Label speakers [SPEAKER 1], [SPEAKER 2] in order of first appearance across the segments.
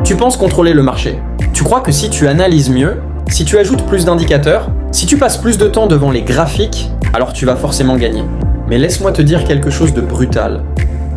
[SPEAKER 1] Tu penses contrôler le marché. Tu crois que si tu analyses mieux, si tu ajoutes plus d'indicateurs, si tu passes plus de temps devant les graphiques, alors tu vas forcément gagner. Mais laisse-moi te dire quelque chose de brutal.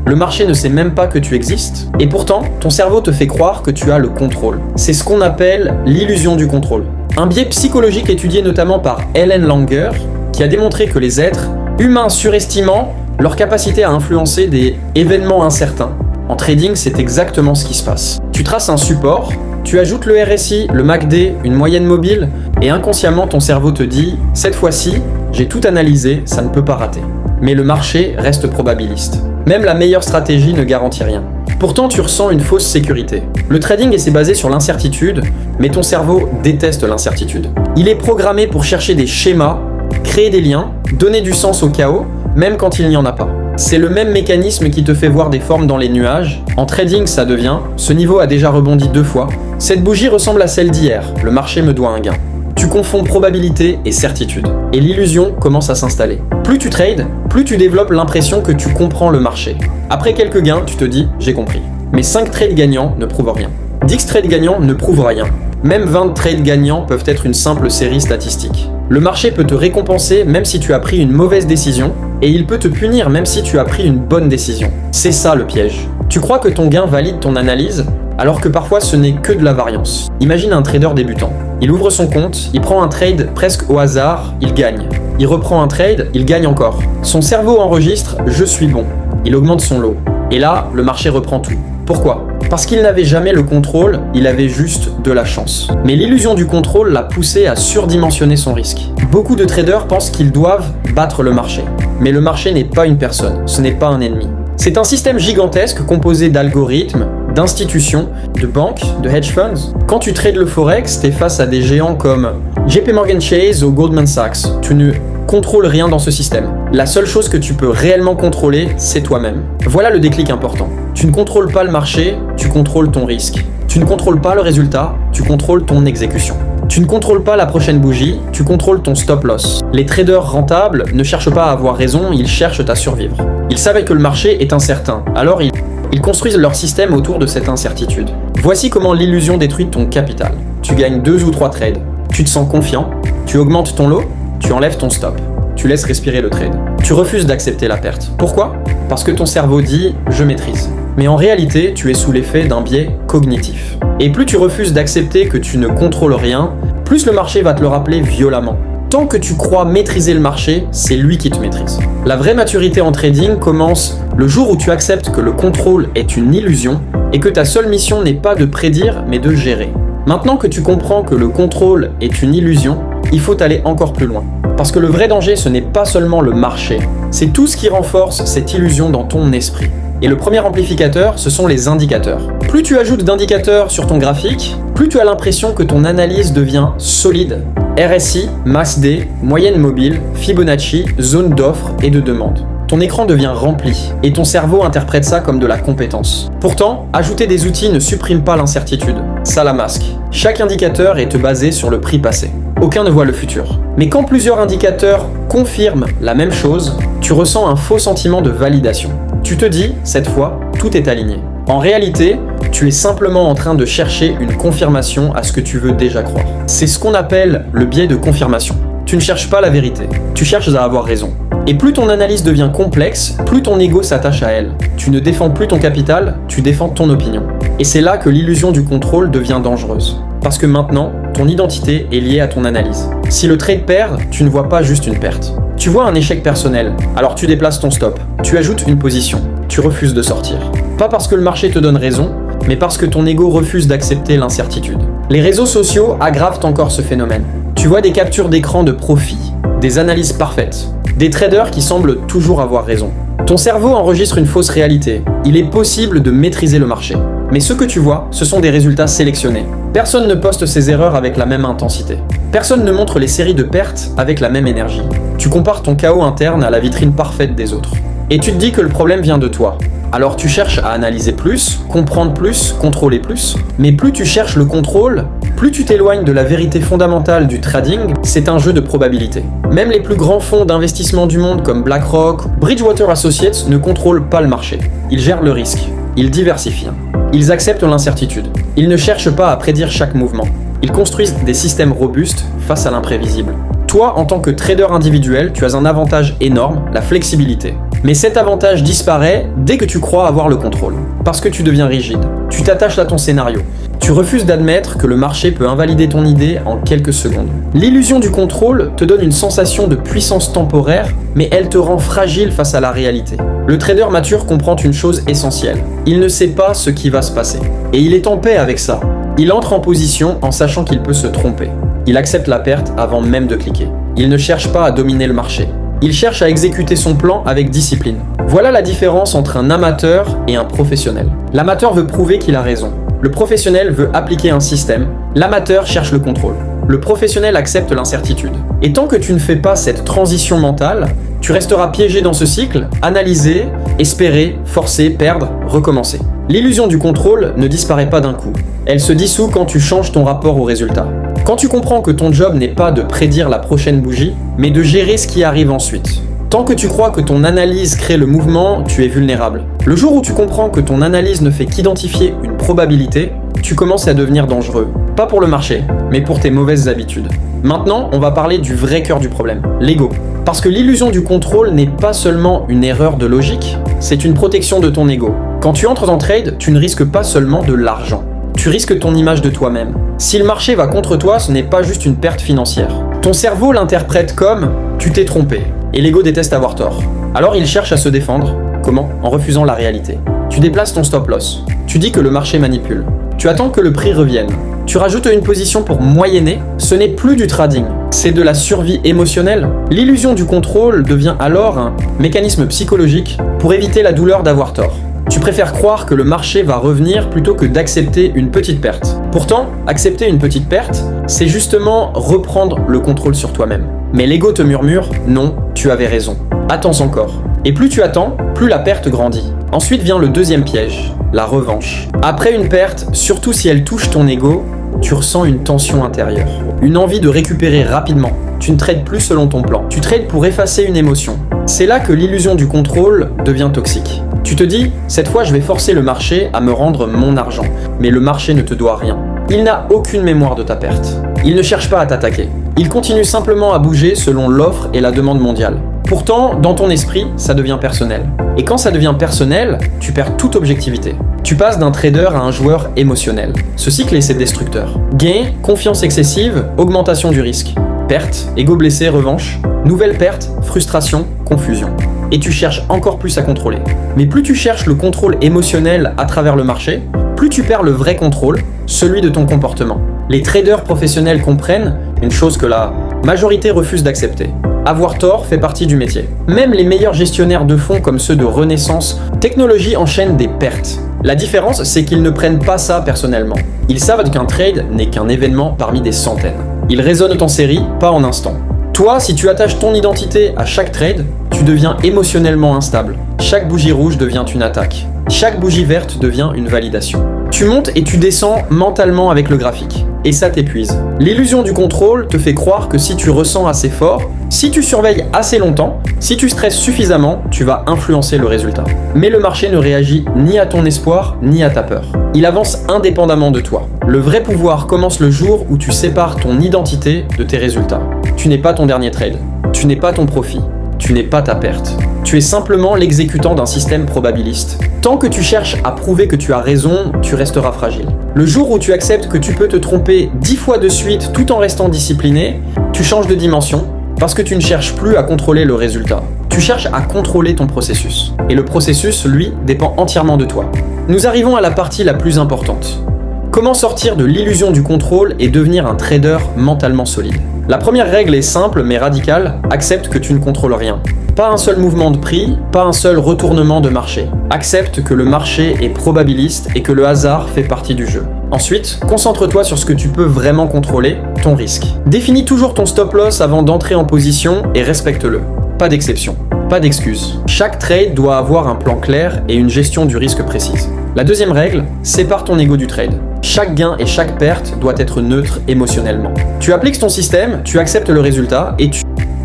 [SPEAKER 1] Le marché ne sait même pas que tu existes, et pourtant, ton cerveau te fait croire que tu as le contrôle. C'est ce qu'on appelle l'illusion du contrôle. Un biais psychologique étudié notamment par Ellen Langer, qui a démontré que les êtres humains surestimant leur capacité à influencer des événements incertains. En trading, c'est exactement ce qui se passe. Tu traces un support, tu ajoutes le RSI, le MACD, une moyenne mobile, et inconsciemment ton cerveau te dit « Cette fois-ci, j'ai tout analysé, ça ne peut pas rater ». Mais le marché reste probabiliste. Même la meilleure stratégie ne garantit rien. Pourtant, tu ressens une fausse sécurité. Le trading est basé sur l'incertitude, mais ton cerveau déteste l'incertitude. Il est programmé pour chercher des schémas, créer des liens, donner du sens au chaos, même quand il n'y en a pas. C'est le même mécanisme qui te fait voir des formes dans les nuages. En trading, ça devient « Ce niveau a déjà rebondi 2 fois. Cette bougie ressemble à celle d'hier. Le marché me doit un gain. » Tu confonds probabilité et certitude. Et l'illusion commence à s'installer. Plus tu trades, plus tu développes l'impression que tu comprends le marché. Après quelques gains, tu te dis « J'ai compris ». Mais 5 trades gagnants ne prouvent rien. 10 trades gagnants ne prouvent rien. Même 20 trades gagnants peuvent être une simple série statistique. Le marché peut te récompenser même si tu as pris une mauvaise décision, et il peut te punir même si tu as pris une bonne décision. C'est ça le piège. Tu crois que ton gain valide ton analyse, alors que parfois ce n'est que de la variance. Imagine un trader débutant. Il ouvre son compte, il prend un trade presque au hasard, il gagne. Il reprend un trade, il gagne encore. Son cerveau enregistre « je suis bon ». Il augmente son lot. Et là, le marché reprend tout. Pourquoi ? Parce qu'il n'avait jamais le contrôle, il avait juste de la chance. Mais l'illusion du contrôle l'a poussé à surdimensionner son risque. Beaucoup de traders pensent qu'ils doivent battre le marché. Mais le marché n'est pas une personne, ce n'est pas un ennemi. C'est un système gigantesque composé d'algorithmes, d'institutions, de banques, de hedge funds. Quand tu trades le forex, t'es face à des géants comme JP Morgan Chase ou Goldman Sachs. Tu ne contrôles rien dans ce système. La seule chose que tu peux réellement contrôler, c'est toi-même. Voilà le déclic important. Tu ne contrôles pas le marché, tu contrôles ton risque. Tu ne contrôles pas le résultat, tu contrôles ton exécution. Tu ne contrôles pas la prochaine bougie, tu contrôles ton stop loss. Les traders rentables ne cherchent pas à avoir raison, ils cherchent à survivre. Ils savaient que le marché est incertain, alors ils construisent leur système autour de cette incertitude. Voici comment l'illusion détruit ton capital. Tu gagnes 2 ou 3 trades. Tu te sens confiant, tu augmentes ton lot, tu enlèves ton stop. Tu laisses respirer le trade. Tu refuses d'accepter la perte. Pourquoi ? Parce que ton cerveau dit « je maîtrise ». Mais en réalité, tu es sous l'effet d'un biais cognitif. Et plus tu refuses d'accepter que tu ne contrôles rien, plus le marché va te le rappeler violemment. Tant que tu crois maîtriser le marché, c'est lui qui te maîtrise. La vraie maturité en trading commence le jour où tu acceptes que le contrôle est une illusion et que ta seule mission n'est pas de prédire, mais de gérer. Maintenant que tu comprends que le contrôle est une illusion, il faut aller encore plus loin. Parce que le vrai danger, ce n'est pas seulement le marché, c'est tout ce qui renforce cette illusion dans ton esprit. Et le premier amplificateur, ce sont les indicateurs. Plus tu ajoutes d'indicateurs sur ton graphique, plus tu as l'impression que ton analyse devient solide. RSI, MACD, moyenne mobile, Fibonacci, zone d'offre et de demande. Ton écran devient rempli, et ton cerveau interprète ça comme de la compétence. Pourtant, ajouter des outils ne supprime pas l'incertitude, ça la masque. Chaque indicateur est basé sur le prix passé. Aucun ne voit le futur. Mais quand plusieurs indicateurs confirment la même chose, tu ressens un faux sentiment de validation. Tu te dis, cette fois, tout est aligné. En réalité, tu es simplement en train de chercher une confirmation à ce que tu veux déjà croire. C'est ce qu'on appelle le biais de confirmation. Tu ne cherches pas la vérité, tu cherches à avoir raison. Et plus ton analyse devient complexe, plus ton ego s'attache à elle. Tu ne défends plus ton capital, tu défends ton opinion. Et c'est là que l'illusion du contrôle devient dangereuse. Parce que maintenant, ton identité est liée à ton analyse. Si le trade perd, tu ne vois pas juste une perte. Tu vois un échec personnel, alors tu déplaces ton stop. Tu ajoutes une position. Tu refuses de sortir. Pas parce que le marché te donne raison, mais parce que ton ego refuse d'accepter l'incertitude. Les réseaux sociaux aggravent encore ce phénomène. Tu vois des captures d'écran de profit, des analyses parfaites, des traders qui semblent toujours avoir raison. Ton cerveau enregistre une fausse réalité. Il est possible de maîtriser le marché. Mais ce que tu vois, ce sont des résultats sélectionnés. Personne ne poste ses erreurs avec la même intensité. Personne ne montre les séries de pertes avec la même énergie. Tu compares ton chaos interne à la vitrine parfaite des autres. Et tu te dis que le problème vient de toi. Alors tu cherches à analyser plus, comprendre plus, contrôler plus. Mais plus tu cherches le contrôle, plus tu t'éloignes de la vérité fondamentale du trading, c'est un jeu de probabilité. Même les plus grands fonds d'investissement du monde comme BlackRock, Bridgewater Associates ne contrôlent pas le marché. Ils gèrent le risque. Ils diversifient. Ils acceptent l'incertitude. Ils ne cherchent pas à prédire chaque mouvement. Ils construisent des systèmes robustes face à l'imprévisible. Toi, en tant que trader individuel, tu as un avantage énorme, la flexibilité. Mais cet avantage disparaît dès que tu crois avoir le contrôle. Parce que tu deviens rigide. Tu t'attaches à ton scénario. Tu refuses d'admettre que le marché peut invalider ton idée en quelques secondes. L'illusion du contrôle te donne une sensation de puissance temporaire, mais elle te rend fragile face à la réalité. Le trader mature comprend une chose essentielle. Il ne sait pas ce qui va se passer. Et il est en paix avec ça. Il entre en position en sachant qu'il peut se tromper. Il accepte la perte avant même de cliquer. Il ne cherche pas à dominer le marché. Il cherche à exécuter son plan avec discipline. Voilà la différence entre un amateur et un professionnel. L'amateur veut prouver qu'il a raison. Le professionnel veut appliquer un système. L'amateur cherche le contrôle. Le professionnel accepte l'incertitude. Et tant que tu ne fais pas cette transition mentale, tu resteras piégé dans ce cycle, analyser, espérer, forcer, perdre, recommencer. L'illusion du contrôle ne disparaît pas d'un coup. Elle se dissout quand tu changes ton rapport au résultat. Quand tu comprends que ton job n'est pas de prédire la prochaine bougie, mais de gérer ce qui arrive ensuite. Tant que tu crois que ton analyse crée le mouvement, tu es vulnérable. Le jour où tu comprends que ton analyse ne fait qu'identifier une probabilité, tu commences à devenir dangereux. Pas pour le marché, mais pour tes mauvaises habitudes. Maintenant, on va parler du vrai cœur du problème, l'ego. Parce que l'illusion du contrôle n'est pas seulement une erreur de logique, c'est une protection de ton ego. Quand tu entres en trade, tu ne risques pas seulement de l'argent. Tu risques ton image de toi-même. Si le marché va contre toi, ce n'est pas juste une perte financière. Ton cerveau l'interprète comme « tu t'es trompé ». Et l'ego déteste avoir tort. Alors il cherche à se défendre. Comment ? En refusant la réalité. Tu déplaces ton stop loss. Tu dis que le marché manipule. Tu attends que le prix revienne. Tu rajoutes une position pour moyenner. Ce n'est plus du trading. C'est de la survie émotionnelle. L'illusion du contrôle devient alors un mécanisme psychologique pour éviter la douleur d'avoir tort. Tu préfères croire que le marché va revenir plutôt que d'accepter une petite perte. Pourtant, accepter une petite perte, c'est justement reprendre le contrôle sur toi-même. Mais l'ego te murmure « Non, tu avais raison. Attends encore ». Et plus tu attends, plus la perte grandit. Ensuite vient le deuxième piège, la revanche. Après une perte, surtout si elle touche ton ego, tu ressens une tension intérieure. Une envie de récupérer rapidement. Tu ne trades plus selon ton plan. Tu trades pour effacer une émotion. C'est là que l'illusion du contrôle devient toxique. Tu te dis, cette fois je vais forcer le marché à me rendre mon argent. Mais le marché ne te doit rien. Il n'a aucune mémoire de ta perte. Il ne cherche pas à t'attaquer. Il continue simplement à bouger selon l'offre et la demande mondiale. Pourtant, dans ton esprit, ça devient personnel. Et quand ça devient personnel, tu perds toute objectivité. Tu passes d'un trader à un joueur émotionnel. Ce cycle est destructeur. Gain, confiance excessive, augmentation du risque. Perte, ego blessé, revanche. Nouvelle perte, frustration, confusion. Et tu cherches encore plus à contrôler. Mais plus tu cherches le contrôle émotionnel à travers le marché, plus tu perds le vrai contrôle, celui de ton comportement. Les traders professionnels comprennent une chose que la majorité refuse d'accepter. Avoir tort fait partie du métier. Même les meilleurs gestionnaires de fonds comme ceux de Renaissance Technologie enchaînent des pertes. La différence, c'est qu'ils ne prennent pas ça personnellement. Ils savent qu'un trade n'est qu'un événement parmi des centaines. Ils raisonnent en série, pas en instant. Toi, si tu attaches ton identité à chaque trade, tu deviens émotionnellement instable. Chaque bougie rouge devient une attaque. Chaque bougie verte devient une validation. Tu montes et tu descends mentalement avec le graphique. Et ça t'épuise. L'illusion du contrôle te fait croire que si tu ressens assez fort, si tu surveilles assez longtemps, si tu stresses suffisamment, tu vas influencer le résultat. Mais le marché ne réagit ni à ton espoir, ni à ta peur. Il avance indépendamment de toi. Le vrai pouvoir commence le jour où tu sépares ton identité de tes résultats. Tu n'es pas ton dernier trade. Tu n'es pas ton profit. Tu n'es pas ta perte. Tu es simplement l'exécutant d'un système probabiliste. Tant que tu cherches à prouver que tu as raison, tu resteras fragile. Le jour où tu acceptes que tu peux te tromper 10 fois de suite tout en restant discipliné, tu changes de dimension parce que tu ne cherches plus à contrôler le résultat. Tu cherches à contrôler ton processus. Et le processus, lui, dépend entièrement de toi. Nous arrivons à la partie la plus importante. Comment sortir de l'illusion du contrôle et devenir un trader mentalement solide ? La première règle est simple mais radicale, accepte que tu ne contrôles rien. Pas un seul mouvement de prix, pas un seul retournement de marché. Accepte que le marché est probabiliste et que le hasard fait partie du jeu. Ensuite, concentre-toi sur ce que tu peux vraiment contrôler, ton risque. Définis toujours ton stop loss avant d'entrer en position et respecte-le. Pas d'exception, pas d'excuse. Chaque trade doit avoir un plan clair et une gestion du risque précise. La deuxième règle, sépare ton ego du trade. Chaque gain et chaque perte doit être neutre émotionnellement. Tu appliques ton système, tu acceptes le résultat et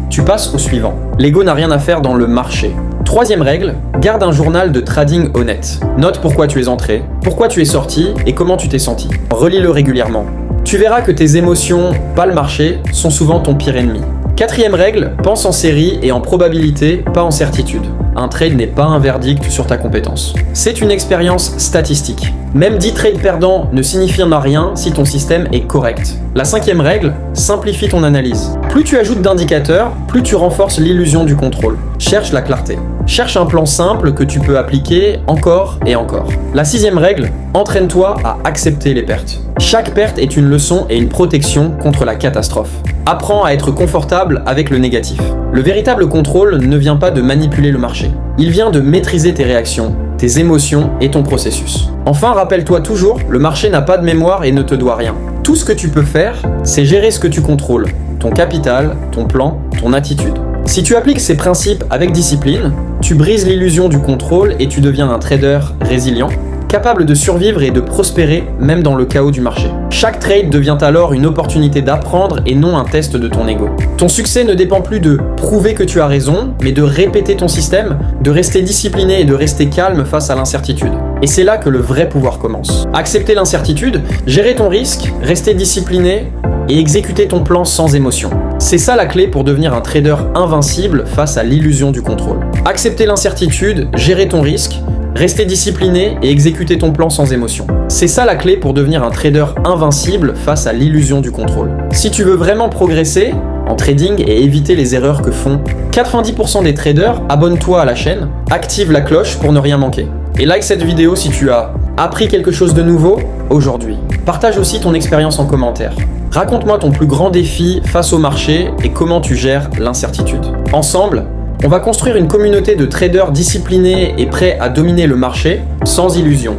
[SPEAKER 1] tu tu passes au suivant. L'ego n'a rien à faire dans le marché. Troisième règle, garde un journal de trading honnête. Note pourquoi tu es entré, pourquoi tu es sorti et comment tu t'es senti. Relis-le régulièrement. Tu verras que tes émotions, pas le marché, sont souvent ton pire ennemi. Quatrième règle, pense en série et en probabilité, pas en certitude. Un trade n'est pas un verdict sur ta compétence. C'est une expérience statistique. Même 10 trades perdants ne signifient rien si ton système est correct. La cinquième règle, simplifie ton analyse. Plus tu ajoutes d'indicateurs, plus tu renforces l'illusion du contrôle. Cherche la clarté. Cherche un plan simple que tu peux appliquer encore et encore. La sixième règle, entraîne-toi à accepter les pertes. Chaque perte est une leçon et une protection contre la catastrophe. Apprends à être confortable avec le négatif. Le véritable contrôle ne vient pas de manipuler le marché. Il vient de maîtriser tes réactions, tes émotions et ton processus. Enfin, rappelle-toi toujours, le marché n'a pas de mémoire et ne te doit rien. Tout ce que tu peux faire, c'est gérer ce que tu contrôles, ton capital, ton plan, ton attitude. Si tu appliques ces principes avec discipline, tu brises l'illusion du contrôle et tu deviens un trader résilient, capable de survivre et de prospérer même dans le chaos du marché. Chaque trade devient alors une opportunité d'apprendre et non un test de ton ego. Ton succès ne dépend plus de prouver que tu as raison, mais de répéter ton système, de rester discipliné et de rester calme face à l'incertitude. Et c'est là que le vrai pouvoir commence. Accepter l'incertitude, gérer ton risque, rester discipliné et exécuter ton plan sans émotion. C'est ça la clé pour devenir un trader invincible face à l'illusion du contrôle. Accepter l'incertitude, gérer ton risque, rester discipliné et exécuter ton plan sans émotion. C'est ça la clé pour devenir un trader invincible face à l'illusion du contrôle. Si tu veux vraiment progresser en trading et éviter les erreurs que font 90% des traders, abonne-toi à la chaîne, active la cloche pour ne rien manquer. Et like cette vidéo si tu as appris quelque chose de nouveau aujourd'hui. Partage aussi ton expérience en commentaire. Raconte-moi ton plus grand défi face au marché et comment tu gères l'incertitude. Ensemble, on va construire une communauté de traders disciplinés et prêts à dominer le marché sans illusion.